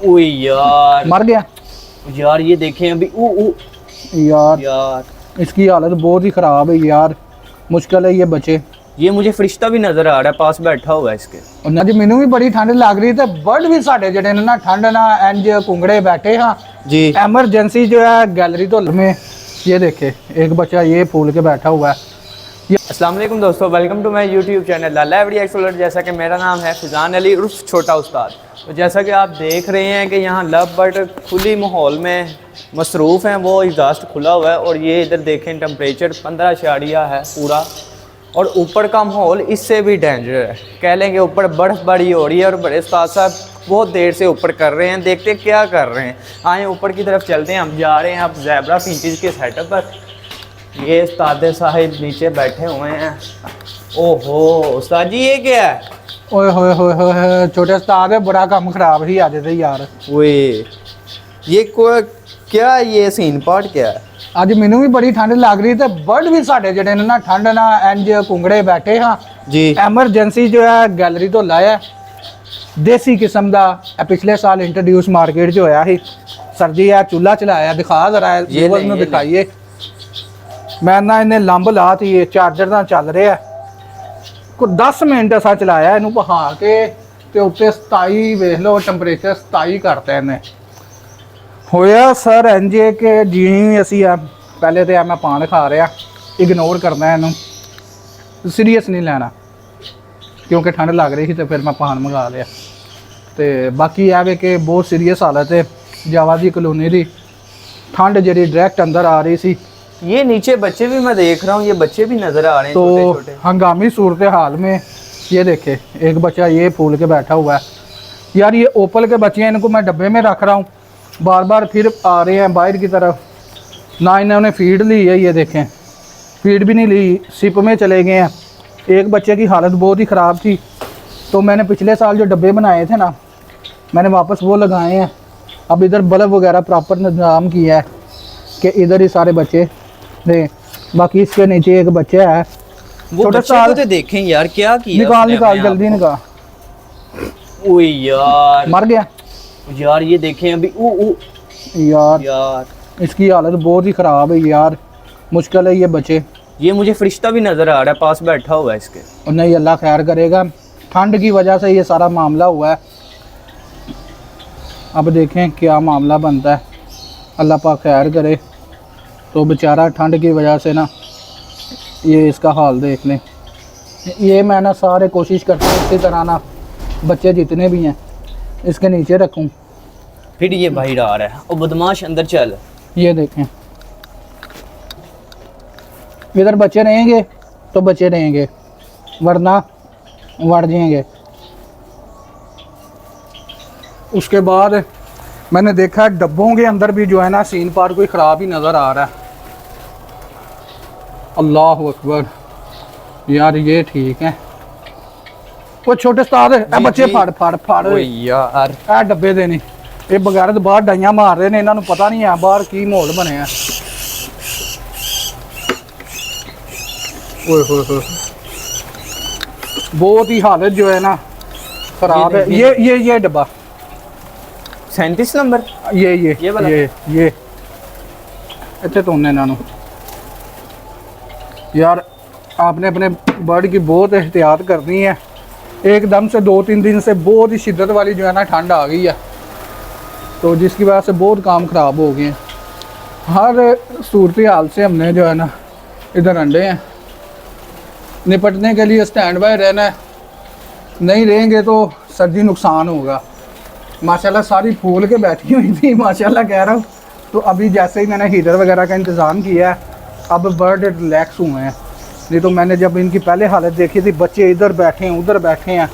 ओए यार मर गया यार, ये देखें अभी। यार यार इसकी हालत बहुत ही ख़राब है यार, मुश्किल है ये बचे। ये मुझे फरिश्ता भी नजर आ रहा है, पास बैठा हुआ है इसके। और अज मैनू भी बड़ी ठंड लग रही थी, बर्ड भी साढ़े जड़े ने ना ठंड ना इंज कुंगड़े बैठे हाँ जी। एमरजेंसी जो है गैलरी तो में ये देखे एक बच्चा ये फूल के बैठा हुआ है। अस्सलाम वालेकुम दोस्तों, welcome to my YouTube channel Lala every explorer. जैसा कि मेरा नाम है फिजान अली उर्फ छोटा उस्ताद। तो जैसा कि आप देख रहे हैं कि यहाँ लव बर्ड खुली माहौल में मसरूफ़ हैं, वो एग्जास्ट खुला हुआ है। और ये इधर देखें टेम्परेचर 15 है पूरा, और ऊपर का माहौल इससे भी डेंजर है। कह लें कि ऊपर बर्फ़बारी हो रही है और बड़े उस्ताद साहब बहुत देर से ऊपर कर रहे हैं। देखते क्या कर रहे हैं, आए ऊपर की तरफ चलते हैं। हम जा रहे हैं अब ज़ेबरा फिंचेस के सेटअप पर। ये उस्ताद साहिब नीचे बैठे हुए हैं। ओहो उस्ताद जी, ये क्या है? ओए होए होए होए छोटे उस्ताद है, बड़ा काम खराब ही आज दे यार। ओए ये कोई क्या, ये सीन पार्ट क्या है? अज मैनू भी बड़ी ठंड लग रही थी, बर्ड भी साढ़े जड़े ने ना ठंड ना इंज कुंगड़े बैठे हाँ जी। एमरजेंसी जो है गैलरी तो लाया देसी किस्म का पिछले साल इंट्रोड्यूस मार्केट जो होया ही। सर्दी है, चूल्हा चलाया, दिखा जरा ये दिखाइए। मैं ना इन्हें लंब लाती चार्जर ना चल रहा है, को 10 मिनट असा चलाया इनू बहा के ते उत्ते 27 वेख लो टैंपरेचर 27 करता इन्हें। होया सर इंजे के जी असी आ पहले तो मैं पान खा रहा, इग्नोर करना है इनू, सीरीयस नहीं लेना क्योंकि ठंड लग रही थी तो फिर मैं पान मंगा लिया। तो बाकी यह वे कि बहुत सीरीयस हालत है जावा दी कलोनी की। ठंड जी डायरैक्ट अंदर आ रही सी। ये नीचे बच्चे भी मैं देख रहा हूँ, ये बच्चे भी नजर आ रहे हैं तो छोटे छोटे। हंगामी सूरत हाल में ये देखे एक बच्चा ये फूल के बैठा हुआ है। यार ये ओपल के बच्चे हैं, इनको मैं डब्बे में रख रहा हूँ, बार बार फिर आ रहे हैं बाहर की तरफ। ना इन्होंने फीड ली है, ये देखें फीड भी नहीं ली, सिप में चले गए हैं। एक बच्चे की हालत बहुत ही ख़राब थी, तो मैंने पिछले साल जो डब्बे बनाए थे ना, मैंने वापस वो लगाए हैं। अब इधर बल्ब वगैरह प्रॉपर इंतजाम किया है कि इधर ही सारे बच्चे दे। बाकी इसके नीचे एक बच्चा है वो छोटे बच्चे को तो देखें यार, क्या किया निकाल उसने निकाल अपने जल्दी आप निकाल। को? ओए यार मर गया यार, ये देखें अभी। यार यार इसकी हालत बहुत ही ख़राब है यार, मुश्किल है ये बचे। ये मुझे फरिश्ता भी नजर आ रहा है, पास बैठा हुआ है इसके। और नहीं अल्लाह खैर करेगा, ठंड की वजह से ये सारा मामला हुआ है। अब देखें क्या मामला बनता है, अल्लाह पाक खैर करे। तो बेचारा ठंड की वजह से ना ये इसका हाल देख लें। ये मैं ना सारे कोशिश करता हूँ इसी तरह ना बच्चे जितने भी हैं इसके नीचे रखूँ। फिर ये बाहर आ रहा है और बदमाश अंदर चल। ये देखें इधर बच्चे रहेंगे तो बच्चे रहेंगे, वरना बढ़ जाएंगे। उसके बाद मैंने देखा डब्बों के अंदर भी जो है ना सीन पार कोई ख़राब ही नज़र आ रहा है। अल्लाह अकबर यार ये ठीक है। वो छोटे उस्ताद है बच्चे फाड़ फाड़ फाड़ ओए यार ए डब्बे देने ये बगैर तो बाहर डाइयां मार रहे हैं, इन्होंने पता नहीं है बाहर की माहौल बने हैं। ओए होए होए बहुत ही हालत जो है ना खराब है। ये डब्बा 37 नंबर ये वाला? ये इतने तो इन्होंने यार आपने अपने बर्ड की बहुत एहतियात करनी है। एकदम से 2-3 दिन से बहुत ही शिद्दत वाली जो है ना ठंड आ गई है, तो जिसकी वजह से बहुत काम ख़राब हो गए हैं। हर सूरत हाल से हमने जो है ना इधर अंडे हैं, निपटने के लिए स्टैंड बाय रहना है। नहीं रहेंगे तो सर्दी नुकसान होगा। माशाल्लाह सारी फूल के बैठी हुई थी, माशाल्लाह कह रहा हूँ। तो अभी जैसे ही मैंने हीटर वगैरह का इंतज़ाम किया है, अब बर्ड रिलैक्स हुए हैं। नहीं तो मैंने जब इनकी पहले हालत देखी थी, बच्चे इधर बैठे हैं उधर बैठे हैं।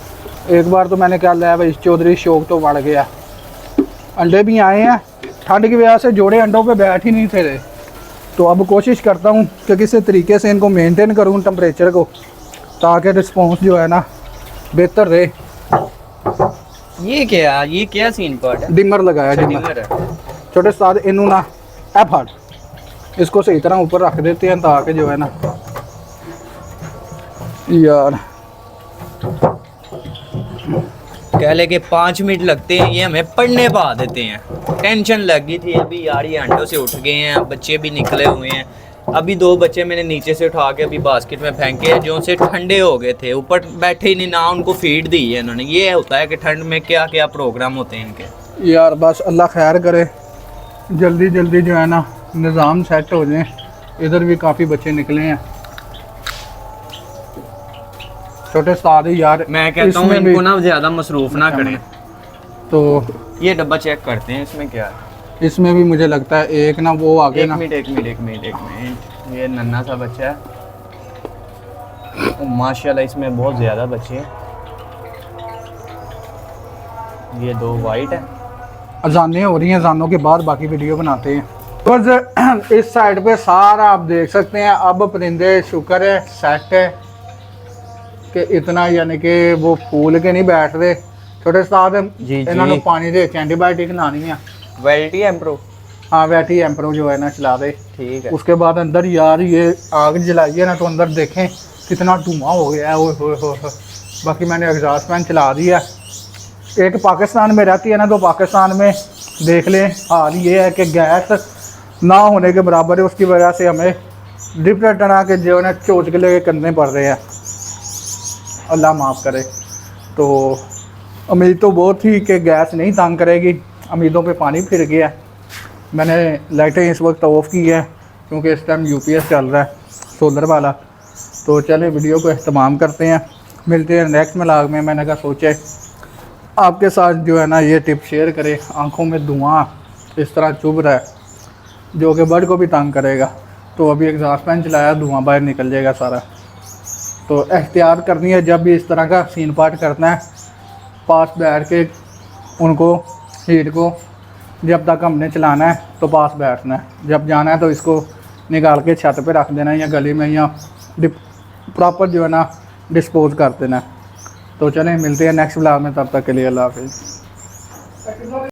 एक बार तो मैंने क्या लिया भाई चौधरी शौक तो बढ़ गया। अंडे भी आए हैं, ठंड की वजह से जोड़े अंडों पे बैठ ही नहीं थे। तो अब कोशिश करता हूँ कि किसी तरीके से इनको मेंटेन करूँ टेम्परेचर को, ताकि रिस्पॉन्स जो है ना बेहतर रहे। ये क्या सीन पार्ट है? डिमर लगाया डिमर। छोटे साथ इनू ना एफर्ट इसको सही तरह ऊपर रख देते हैं ताकि जो है ना यार कह ले कि 5 मिनट लगते हैं, ये हमें पढ़ने पा देते हैं। टेंशन लगी थी अभी यार, ये अंडों से उठ गए हैं, बच्चे भी निकले हुए हैं। अभी 2 बच्चे मैंने नीचे से उठा के अभी बास्केट में फेंके, जो से ठंडे हो गए थे, ऊपर बैठे ही नहीं, ना उनको फीड दी है इन्होंने। ये होता है कि ठंड में क्या क्या प्रोग्राम होते हैं इनके। यार बस अल्लाह खैर करे, जल्दी जल्दी जो है ना निज़ाम सेट हो जाए। इधर भी काफ़ी बच्चे निकले हैं छोटे उस्ताद ही यार। मैं कहता हूँ इसमें भी इनको ना ज़्यादा मसरूफ़ ना करें। तो ये डब्बा चेक करते हैं इसमें क्या है। इसमें भी मुझे लगता है एक ना वो आगे एक ना मिनट, ये नन्हा सा बच्चा है। ओ, माशाल्लाह इसमें बहुत ज़्यादा बच्चे हैं। ये 2 वाइट है। अजानें हो रही हैं, अजानों के बाद बाकी वीडियो बनाते हैं। बस इस साइड पे सारा आप देख सकते हैं। अब परिंदे शुक्र है सेट है कि इतना, यानी कि वो फूल के नहीं बैठ रहे। छोटे उस्ताद जी। इन्होंने पानी दे एंटीबायोटिक लानी है। वेल्टी एम्प्रो। हाँ वैटी एम्प्रो जो है ना चला दे। ठीक है। उसके बाद अंदर यार ये आग जलाई है ना, तो अंदर देखें कितना धुआं हो गया है। ओए होए होए। बाकी मैंने एग्जॉस्ट फैन चला दिया। एक पाकिस्तान में रहती है ना, तो पाकिस्तान में देख लें हाल ये है कि गैस ना होने के बराबर है। उसकी वजह से हमें डिफरेंट तरह के जो है ना चोचले करने पड़ रहे हैं, अल्लाह माफ़ करे। तो उम्मीद तो बहुत थी कि गैस नहीं तंग करेगी, उम्मीदों पे पानी फिर गया। मैंने लाइटें इस वक्त ऑफ़ की है क्योंकि इस टाइम यूपीएस चल रहा है सोलर वाला। तो चले वीडियो को इख्तिमाम करते हैं, मिलते हैं नेक्स्ट व्लॉग में। मैंने कहा सोचे आपके साथ जो है ना ये टिप शेयर करें। आँखों में धुआं इस तरह चुभ रहा है जो कि बर्ड को भी तंग करेगा। तो अभी एग्जॉस्ट फैन चलाया, धुआं बाहर निकल जाएगा सारा। तो एहतियात करनी है, जब भी इस तरह का सीन पार्ट करना है पास बैठ के उनको हीट को जब तक हमने चलाना है तो पास बैठना है। जब जाना है तो इसको निकाल के छत पे रख देना है या गली में, या प्रॉपर जो है ना डिस्पोज कर देना है। तो चलें मिलते हैं नेक्स्ट व्लॉग में, तब तक के लिए अल्लाह हाफिज़।